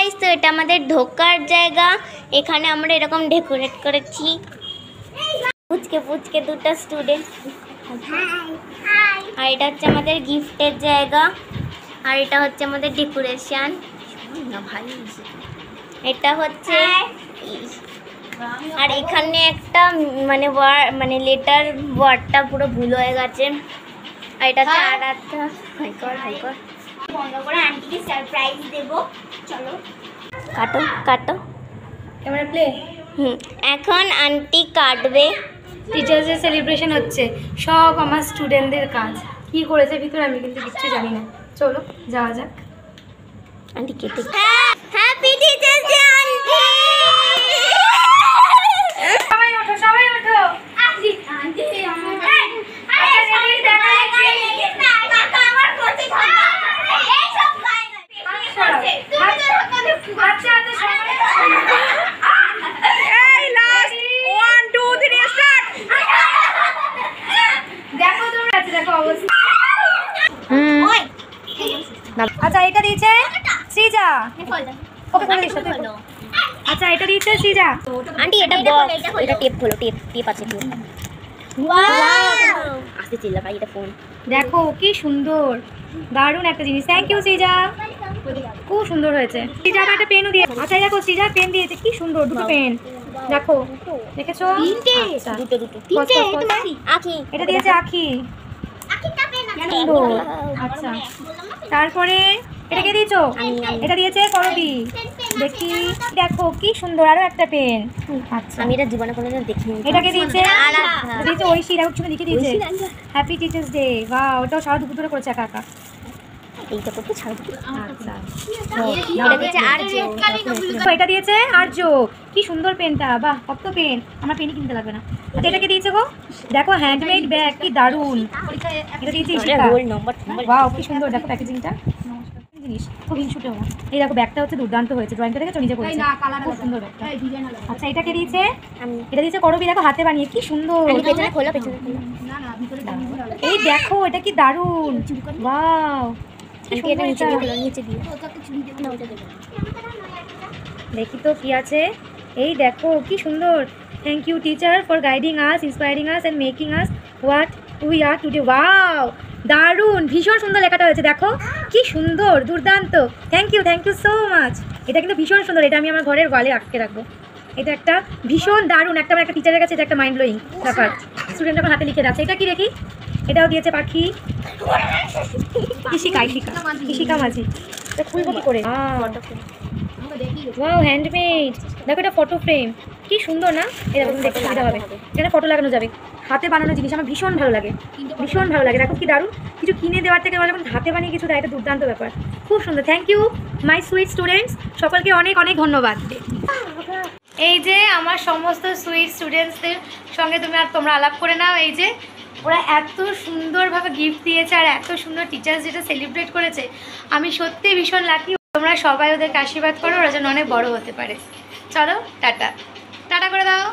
Guys, তো এটা আমাদের ঢোকার জায়গা। এখানে আমরা এরকম ডেকোরেট করেছি। পুচকে পুচকে দুটো স্টুডেন্ট। আর এটা হচ্ছে আমাদের গিফটের জায়গা। আর এটা হচ্ছে আমাদের ডেকোরেশন। এটা হচ্ছে আর এখানে একটা মানে লেটার ওয়ার্ডটা পুরো ভুল হয়ে গেছে। আর এটা হচ্ছে আর একটা হাইকর বন্ধ করে আন্টিকে সারপ্রাইজ দেবো। চলো কাটো কাটো ক্যামেরা প্লে। এখন আন্টি কাটবে। টিচার্স ডে সেলিব্রেশন হচ্ছে, সব আমার স্টুডেন্টদের কাজ। কি করেছে ভিতরে আমি কিন্তু কিচ্ছু জানি না। চলো যাওয়া যাক। আন্টি কেটে হ্যাপি টিচার্স ডে আন্টি। সবাই ওঠো, সবাই ওঠো। আন্টি আন্টি আচ্ছা এটা দিয়েছে সৃজা। ওকে করে দিস। আচ্ছা এটা দিয়েছে সৃজা। আন্টি এটা বক্স, এটা টেপ খোলো, টেপ আছে টেপ। ওয়াও আস্তে চিল্লা ভাই, এটা ফোন। দেখো কি সুন্দর, দারুণ একটা জিনিস। থ্যাংক ইউ সৃজা, খুব সুন্দর হয়েছে। সৃজা একটা পেনও দিয়ে। আচ্ছা দেখো সৃজা পেন দিয়েছে, কি সুন্দর, দুটো পেন। দেখো দেখেছো? আচ্ছা দুটো তিনটে। আঁকি এটা দিয়েছে আঁকি। আচ্ছা তারপরে এটা কে দিয়েছো? এটা দিয়েছে করবি। দেখি দেখো কি সুন্দর, আরো একটা পেন। আচ্ছা আমি এটা জীবনে কোনোদিন দেখিনি। এটাকে দিয়েছে দিয়েছে ঐশী। দেখো কিছু লিখে দিয়েছে হ্যাপি টিচার্স ডে। বাহ, ওটাও সারা দুপুর ধরে করেছে একা একা। এইটা করতে ছাড়। আচ্ছা এটা দিয়েছে আর্য। এটা দিয়েছে আর্য। কি সুন্দর পেনটা, বাহ কত পেন, আমার পেনই কিনতে লাগবে না। আচ্ছা এটাকে দিয়েছে গো, দেখো হ্যান্ডমেড ব্যাগ, কি দারুণ। এটা দিয়েছে ইশিকা। বাহ কি সুন্দর, দেখো প্যাকেজিংটা জিনিস খুব হিংসুটে হলো। এই দেখো ব্যাগটা হচ্ছে দুর্দান্ত হয়েছে, ড্রয়িংটা দেখেছো নিজে করেছে, খুব সুন্দর ব্যাগটা। আচ্ছা এটাকে দিয়েছে, এটা দিয়েছে করবি। দেখো হাতে বানিয়ে, কি সুন্দর। পেছনে খোলো, পেছনে খোলো। এই দেখো এটা কি দারুণ, ওয়াও দেখি তো কি আছে। এই দেখো কি সুন্দর। Thank you teacher for guiding us, inspiring us and making us what we are today. Wow দারুণ, ভীষণ সুন্দর লেখাটা হয়েছে। দেখো কি সুন্দর, দুর্দান্ত। Thank you so much. এটা কিন্তু ভীষণ সুন্দর, এটা আমি আমার ঘরের ওয়ালে আটকে রাখবো। এটা একটা ভীষণ দারুণ একটা টিচারের কাছে এটা একটা মাইন্ড ব্লোয়িং ব্যাপার। স্টুডেন্ট যখন হাতে লিখে যাচ্ছে। এটা কি দেখি, এটাও দিয়েছে পাখি। কৃষিকা মাঝি। এটা খুলবো কি করে? Wow handmade. দেখো এটা ফটো ফ্রেম, কি সুন্দর না? এরকম দেখতে সুবিধা হবে, এখানে ফটো লাগানো যাবে। হাতে বানানো জিনিস আমার ভীষণ ভালো লাগে, ভীষণ ভালো লাগে। দেখো কি দারুণ, কিছু কিনে দেওয়ার থেকে যখন হাতে বানিয়ে কিছু দেয়, এটা দুর্দান্ত ব্যাপার, খুব সুন্দর। Thank you my sweet students, সকলকে অনেক অনেক ধন্যবাদ। এই যে আমার সমস্ত সুইট স্টুডেন্টসদের সঙ্গে তোমরা আলাপ করে নাও। এই যে ওরা এত সুন্দরভাবে গিফট দিয়েছে আর এত সুন্দর টিচার্স ডেটা সেলিব্রেট করেছে। আমি সত্যিই ভীষণ লাকি। তোমরা সবাই ওদেরকে আশীর্বাদ করো, ওরা যেন অনেক বড় হতে পারে। চলো টাটা, টাটা করে দাও।